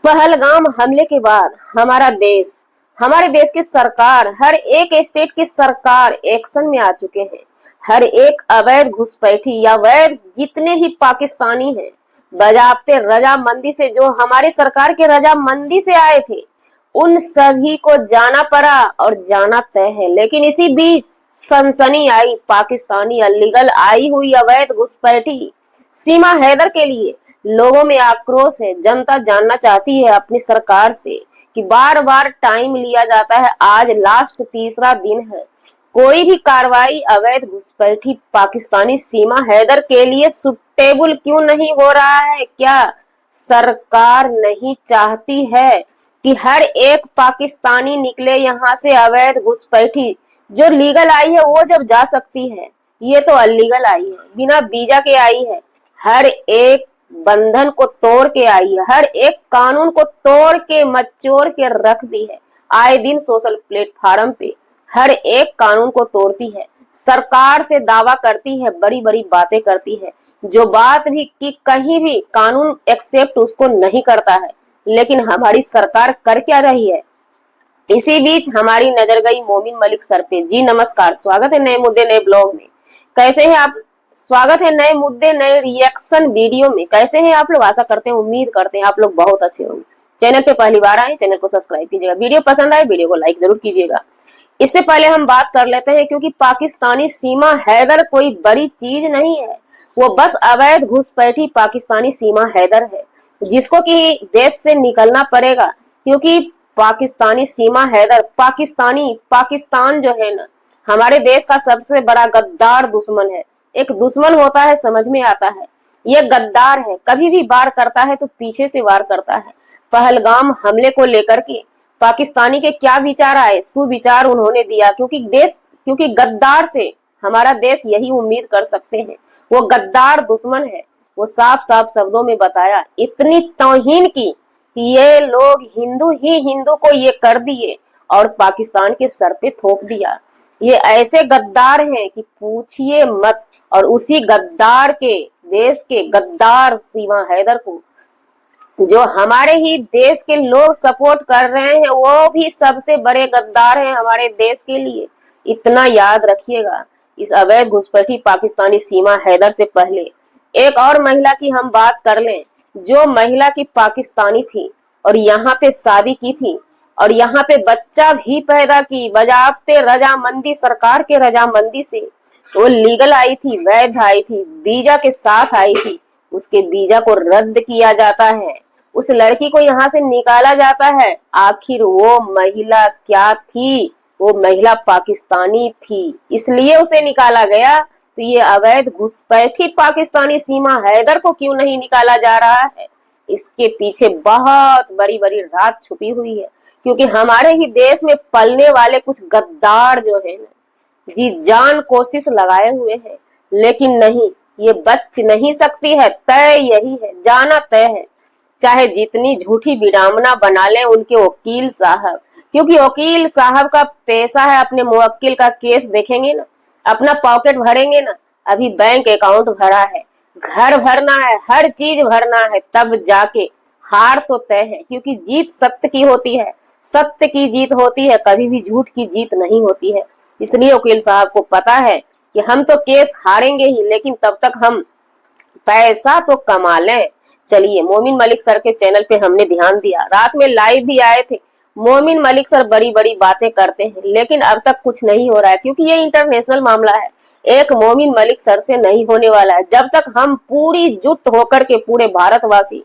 पहलगाम हमले के बाद हमारे देश की सरकार, हर एक स्टेट की सरकार एक्शन में आ चुके हैं। हर एक अवैध घुसपैठी या वैध जितने भी पाकिस्तानी हैं, बजाबते रजामंदी से, जो हमारी सरकार के रजामंदी से आए थे, उन सभी को जाना पड़ा और जाना तय है। लेकिन इसी बीच सनसनी आई पाकिस्तानी अलीगल आई हुई अवैध घुसपैठी सीमा हैदर के लिए लोगों में आक्रोश है। जनता जानना चाहती है अपनी सरकार से कि बार बार टाइम लिया जाता है, आज लास्ट तीसरा दिन है, कोई भी कार्रवाई अवैध घुसपैठी पाकिस्तानी सीमा हैदर के लिए सुटेबल क्यों नहीं हो रहा है? क्या सरकार नहीं चाहती है कि हर एक पाकिस्तानी निकले यहाँ से? अवैध घुसपैठी जो लीगल आई है वो जब जा सकती है, ये तो अलीगल आई है, बिना वीजा के आई है, हर एक बंधन को तोड़ के आई है, हर एक कानून को तोड़ के मचोड़ के रख दी है। आए दिन सोशल प्लेटफार्म पे हर एक कानून को तोड़ती है, सरकार से दावा करती है, बड़ी बड़ी बातें करती है, जो बात भी कि कहीं भी कानून एक्सेप्ट उसको नहीं करता है। लेकिन हमारी सरकार कर क्या रही है? इसी बीच हमारी नजर गई मोमिन मलिक सर पे। जी नमस्कार, स्वागत है नए मुद्दे नए ब्लॉग में। कैसे हैं आप? स्वागत है नए मुद्दे नए रिएक्शन वीडियो में। कैसे हैं आप लोग? आशा करते हैं, उम्मीद करते हैं आप लोग बहुत अच्छे होंगे। चैनल पे पहली बार आए, चैनल को सब्सक्राइब कीजिएगा, वीडियो पसंद आए वीडियो को लाइक जरूर कीजिएगा। इससे पहले हम बात कर लेते हैं, क्योंकि पाकिस्तानी सीमा हैदर कोई बड़ी चीज नहीं है, वो बस अवैध घुसपैठी पाकिस्तानी सीमा हैदर है, जिसको कि देश से निकलना पड़ेगा। क्योंकि पाकिस्तानी सीमा हैदर पाकिस्तान जो है ना, हमारे देश का सबसे बड़ा गद्दार दुश्मन है। एक दुश्मन होता है, समझ में आता है, ये गद्दार है, कभी भी वार करता है तो पीछे से वार करता है। पहलगाम हमले को लेकर के पाकिस्तानी के क्या विचार आए? सुविचार उन्होंने दिया, क्योंकि गद्दार से हमारा देश यही उम्मीद कर सकते हैं। वो गद्दार दुश्मन है, वो साफ साफ शब्दों में बताया, इतनी तौहीन की कि ये लोग हिंदू को ये कर दिए और पाकिस्तान के सर पे थोप दिया। ये ऐसे गद्दार हैं कि पूछिए मत। और उसी गद्दार के देश के गद्दार सीमा हैदर को जो हमारे ही देश के लोग सपोर्ट कर रहे हैं, वो भी सबसे बड़े गद्दार हैं हमारे देश के लिए। इतना याद रखिएगा। इस अवैध घुसपैठी पाकिस्तानी सीमा हैदर से पहले एक और महिला की हम बात कर लें, जो महिला की पाकिस्तानी थी और यहाँ पे शादी की थी और यहाँ पे बच्चा भी पैदा की, बजाबते रजामंदी, सरकार के रजामंदी से वो लीगल आई थी, वैध आई थी, वीजा के साथ आई थी। उसके वीजा को रद्द किया जाता है, उस लड़की को यहाँ से निकाला जाता है। आखिर वो महिला क्या थी? वो महिला पाकिस्तानी थी, इसलिए उसे निकाला गया। तो ये अवैध घुसपैठी पाकिस्तानी सीमा हैदर को क्यों नहीं निकाला जा रहा है? इसके पीछे बहुत बड़ी बड़ी रात छुपी हुई है, क्योंकि हमारे ही देश में पलने वाले कुछ गद्दार जो है ना, जी जान कोशिश लगाए हुए हैं, लेकिन नहीं, ये बच नहीं सकती है। तय यही है, जाना तय है, चाहे जितनी झूठी विडंबना बना ले उनके वकील साहब, क्योंकि वकील साहब का पैसा है, अपने मुवक्किल का केस देखेंगे ना, अपना पॉकेट भरेंगे ना। अभी बैंक अकाउंट भरा है, घर भरना है, हर चीज भरना है, तब जाके हार तो तय है। क्योंकि जीत सत्य की होती है, सत्य की जीत होती है, कभी भी झूठ की जीत नहीं होती है। इसलिए वकील साहब को पता है कि हम तो केस हारेंगे ही, लेकिन तब तक हम पैसा तो कमा लें। चलिए, मोमिन मलिक सर के चैनल पे हमने ध्यान दिया, रात में लाइव भी आए थे। मोमिन मलिक सर बड़ी बड़ी बातें करते हैं, लेकिन अब तक कुछ नहीं हो रहा है, क्योंकि ये इंटरनेशनल मामला है, एक मोमिन मलिक सर से नहीं होने वाला है। जब तक हम पूरी जुट होकर के पूरे भारतवासी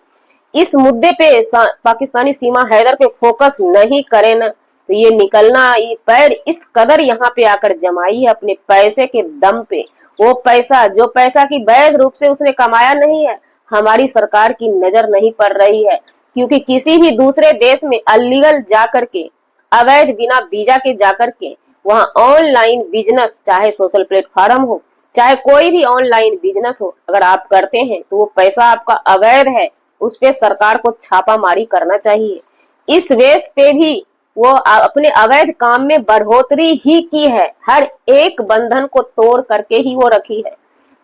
इस मुद्दे पे, पाकिस्तानी सीमा हैदर पे फोकस नहीं करें ना, तो ये निकलना, ये पैर इस कदर यहाँ पे आकर जमाई है अपने पैसे के दम पे। वो पैसा, जो पैसा की वैध रूप से उसने कमाया नहीं है, हमारी सरकार की नजर नहीं पड़ रही है। क्योंकि किसी भी दूसरे देश में अलीगल जाकर के, अवैध बिना वीजा के जाकर के वहां ऑनलाइन बिजनेस, चाहे सोशल प्लेटफॉर्म हो, चाहे कोई भी ऑनलाइन बिजनेस हो, अगर आप करते हैं तो वो पैसा आपका अवैध है, उस पे सरकार को छापामारी करना चाहिए। इस वेस पे भी वो अपने अवैध काम में बढ़ोतरी ही की है, हर एक बंधन को तोड़ करके ही वो रखी है।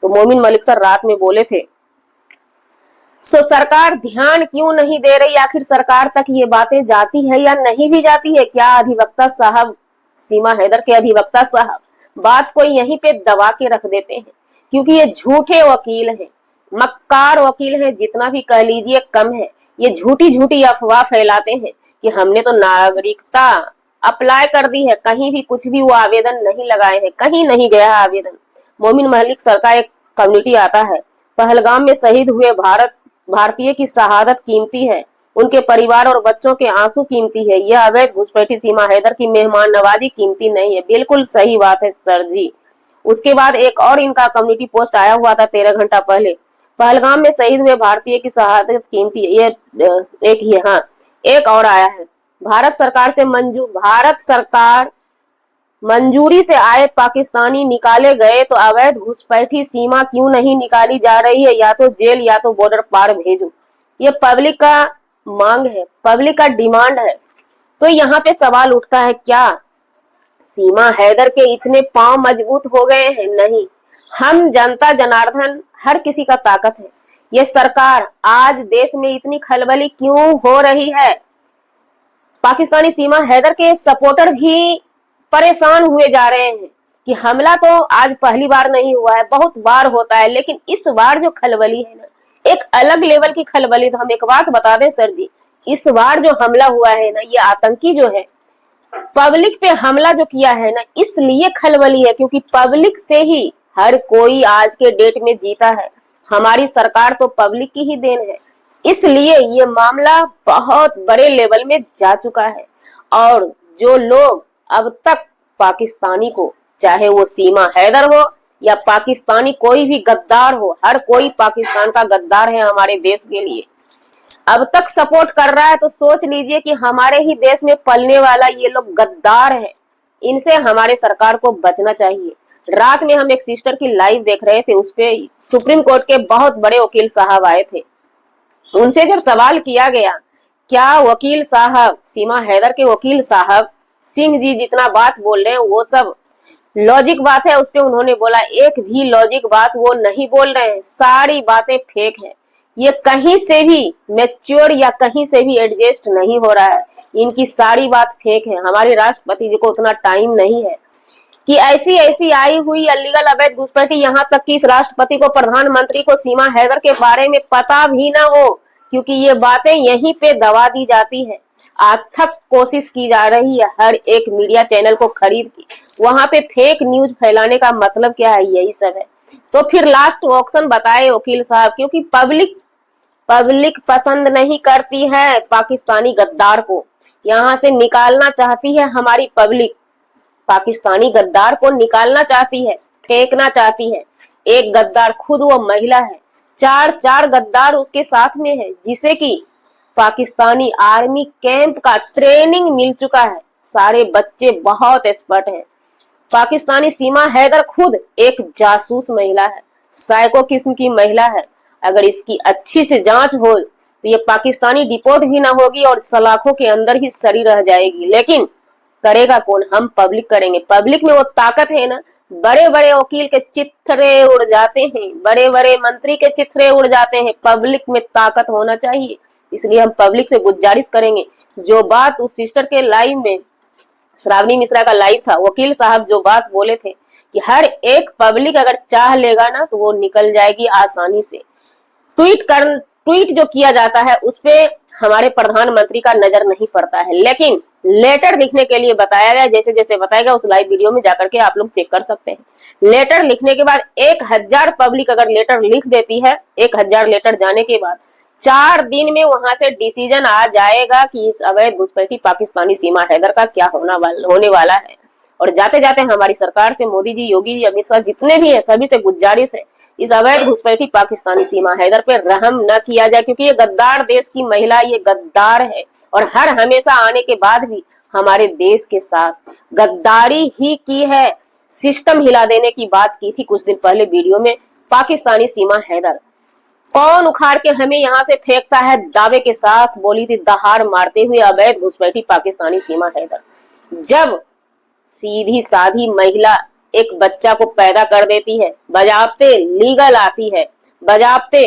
तो मोमिन मलिक सर रात में बोले थे, सो सरकार ध्यान क्यों नहीं दे रही? आखिर सरकार तक ये बातें जाती है या नहीं भी जाती है? क्या अधिवक्ता साहब, सीमा हैदर के अधिवक्ता साहब बात को यहीं पे दबा के रख देते हैं? क्योंकि ये झूठे वकील हैं, मक्कार वकील हैं, जितना भी कह लीजिए कम है। ये झूठी झूठी अफवाह फैलाते हैं कि हमने तो नागरिकता अप्लाई कर दी है, कहीं भी कुछ भी वो आवेदन नहीं लगाए हैं, कहीं नहीं गया है आवेदन। मोमिन मलिक सर का एक कम्युनिटी आता है, पहलगाम में शहीद हुए भारतीय की शहादत कीमती है, उनके परिवार और बच्चों के आंसू कीमती है, यह अवैध घुसपैठी सीमा हैदर की मेहमान नवाजी कीमती नहीं है। बिल्कुल सही बात है सर जी। उसके बाद एक और इनका कम्युनिटी पोस्ट आया हुआ था 13 घंटा पहले, पहलगाम में शहीद हुए भारतीय की शहादत कीमती है। ये एक ही, हाँ एक और आया है, भारत सरकार मंजूरी से आए पाकिस्तानी निकाले गए तो अवैध घुसपैठी सीमा क्यों नहीं निकाली जा रही है? या तो जेल या तो बॉर्डर पार भेजो। ये पब्लिक का मांग है, पब्लिक का डिमांड है। तो यहाँ पे सवाल उठता है, क्या सीमा हैदर के इतने पांव मजबूत हो गए हैं? नहीं, हम जनता जनार्दन हर किसी का ताकत है। ये सरकार, आज देश में इतनी खलबली क्यों हो रही है? पाकिस्तानी सीमा हैदर के सपोर्टर भी परेशान हुए जा रहे हैं कि हमला तो आज पहली बार नहीं हुआ है, बहुत बार होता है, लेकिन इस बार जो खलबली है ना, एक अलग लेवल की खलबली। तो हम एक बात बता दें सर जी, इस बार जो हमला हुआ है ना, ये आतंकी जो है, पब्लिक पे हमला जो किया है ना, इसलिए खलबली है क्योंकि पब्लिक से ही हर कोई आज के डेट में जीता है। हमारी सरकार तो पब्लिक की ही देन है, इसलिए ये मामला बहुत बड़े लेवल में जा चुका है। और जो लोग अब तक पाकिस्तानी को, चाहे वो सीमा हैदर हो या पाकिस्तानी कोई भी गद्दार हो, हर कोई पाकिस्तान का गद्दार है हमारे देश के लिए, अब तक सपोर्ट कर रहा है, तो सोच लीजिए कि हमारे ही देश में पलने वाला ये लोग गद्दार है। इनसे हमारे सरकार को बचना चाहिए। रात में हम एक सिस्टर की लाइव देख रहे थे, उसपे सुप्रीम कोर्ट के बहुत बड़े वकील साहब आए थे। उनसे जब सवाल किया गया, क्या वकील साहब, सीमा हैदर के वकील साहब सिंह जी जितना बात बोल रहे हैं वो सब लॉजिक बात है? उस पे उन्होंने बोला, एक भी लॉजिक बात वो नहीं बोल रहे हैं, सारी बातें फेक है। ये कहीं से भी मैच्योर या कहीं से भी एडजस्ट नहीं हो रहा है, इनकी सारी बात फेक है। हमारे राष्ट्रपति जी को उतना टाइम नहीं है कि ऐसी ऐसी आई हुई अलीगल अवैध घुसपैठी, यहाँ तक कि इस राष्ट्रपति को, प्रधानमंत्री को सीमा हैदर के बारे में पता भी ना हो, क्योंकि ये बातें यहीं पे दबा दी जाती है। अथक कोशिश की जा रही है हर एक मीडिया चैनल को खरीद के, वहां पे फेक न्यूज फैलाने का मतलब क्या है? यही सब है। तो फिर लास्ट ऑप्शन बताए वकील साहब, क्योंकि पब्लिक पसंद नहीं करती है पाकिस्तानी गद्दार को, यहाँ से निकालना चाहती है हमारी पब्लिक, पाकिस्तानी गद्दार को निकालना चाहती है, फेंकना चाहती है। एक गद्दार खुद वो महिला है, चार गद्दार उसके साथ में है, जिसे कि पाकिस्तानी आर्मी कैंप का ट्रेनिंग मिल चुका है, सारे बच्चे बहुत एक्सपर्ट हैं। पाकिस्तानी सीमा हैदर खुद एक जासूस महिला है, साइको किस्म की महिला है। अगर इसकी अच्छी से जांच हो तो ये पाकिस्तानी डिपोर्ट भी ना होगी और सलाखों के अंदर ही सड़ी रह जाएगी। लेकिन करेगा कौन? हम पब्लिक करेंगे। पब्लिक में वो ताकत है ना, बड़े बड़े वकील के चित्रे उड़ जाते हैं, बड़े बड़े मंत्री के चित्रे उड़ जाते हैं, पब्लिक में ताकत होना चाहिए। इसलिए हम पब्लिक से गुजारिश करेंगे, जो बात उस सिस्टर के लाइव में, श्रावणी मिश्रा का लाइव था, वकील साहब जो बात बोले थे कि हर एक पब्लिक अगर चाह लेगा ना तो वो निकल जाएगी आसानी से। ट्वीट जो किया जाता है उस पे हमारे प्रधानमंत्री का नजर नहीं पड़ता है, लेकिन लेटर लिखने के लिए बताया गया, जैसे जैसे बताया उस लाइव वीडियो में जाकर के आप लोग चेक कर सकते हैं। लेटर लिखने के बाद 1000 पब्लिक अगर लेटर लिख देती है, 1000 लेटर जाने के बाद 4 दिन में वहां से डिसीजन आ जाएगा कि इस अवैध घुसपैठी पाकिस्तानी सीमा हैदर का क्या होने वाला है। और जाते जाते हमारी सरकार से, मोदी जी, योगी जी, अमित शाह जितने भी है, सभी से गुजारिश है, इस अवैध घुसपैठी पाकिस्तानी सीमा हैदर पे रहम न किया जाए, क्योंकि ये गद्दार देश की महिला, ये गद्दार है और हर हमेशा आने के बाद भी हमारे देश के साथ गद्दारी ही की है। सिस्टम हिला देने की बात की थी कुछ दिन पहले वीडियो में। पाकिस्तानी सीमा हैदर कौन उखाड़ के हमें यहाँ से फेंकता है, दावे के साथ बोली थी दहाड़ मारते हुए अवैध घुसपैठी पाकिस्तानी सीमा हैदर। जब सीधी साधी महिला एक बच्चा को पैदा कर देती है, बजाबते लीगल आती है, बजाबते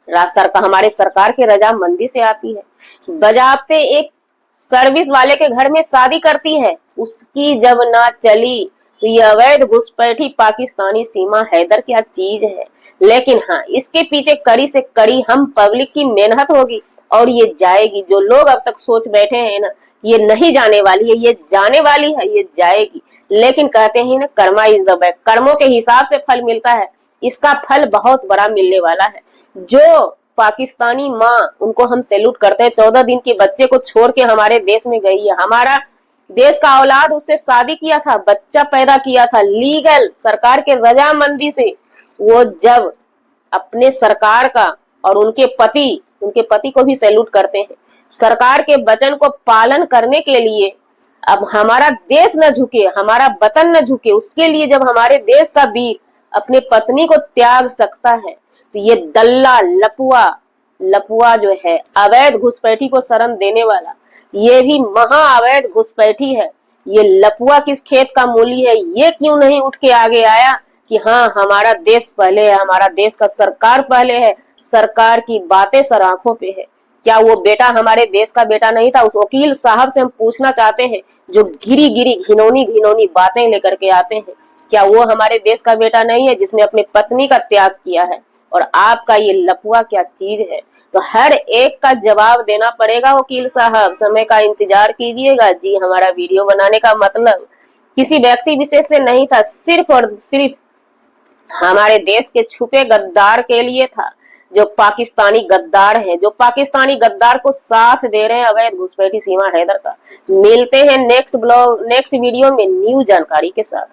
हमारे सरकार के रजामंदी से आती है। बजाते एक सर्विस वाले के घर में शादी करती है, उसकी जब ना चली तो ये अवैध घुसपैठी पाकिस्तानी सीमा हैदर क्या चीज है। लेकिन हाँ, इसके पीछे कड़ी से कड़ी हम पब्लिक की मेहनत होगी और ये जाएगी। जो लोग अब तक सोच बैठे हैं ना, ये नहीं जाने वाली है, ये जाने वाली है, ये जाएगी। लेकिन कहते हैं ना, कर्मा इज द बैक, कर्मों के हिसाब से फल मिलता है। इसका फल बहुत बड़ा मिलने वाला है। जो पाकिस्तानी माँ, उनको हम सैल्यूट करते हैं, 14 दिन के बच्चे को छोड़ के हमारे देश में गई है। हमारा देश का औलाद उससे शादी किया था, बच्चा पैदा किया था लीगल, सरकार के रजामंदी से। वो जब अपने सरकार का और उनके पति को भी सैल्यूट करते हैं। सरकार के वचन को पालन करने के लिए अब हमारा देश न झुके, हमारा वतन न झुके, उसके लिए जब हमारे देश का वीर अपने पत्नी को त्याग सकता है, तो ये दल्ला लपुआ जो है, अवैध घुसपैठी को शरण देने वाला, ये भी महा अवैध घुसपैठी है। ये लपुआ किस खेत का मूली है, ये क्यों नहीं उठ के आगे आया कि हाँ, हमारा देश पहले है, हमारा देश का सरकार पहले है, सरकार की बातें सर आंखों पे है। क्या वो बेटा हमारे देश का बेटा नहीं था? उस वकील साहब से हम पूछना चाहते हैं, जो गिरी गिरी घिनौनी बातें लेकर के आते हैं, क्या वो हमारे देश का बेटा नहीं है जिसने अपनी पत्नी का त्याग किया है? और आपका ये लपुआ क्या चीज है? तो हर एक का जवाब देना पड़ेगा वकील साहब, समय का इंतजार कीजिएगा। जी, हमारा वीडियो बनाने का मतलब किसी व्यक्ति विशेष से नहीं था, सिर्फ और सिर्फ हमारे देश के छुपे गद्दार के लिए था, जो पाकिस्तानी गद्दार हैं, जो पाकिस्तानी गद्दार को साथ दे रहे हैं अवैध घुसपैठी सीमा हैदर का। मिलते हैं नेक्स्ट वीडियो में न्यू जानकारी के साथ।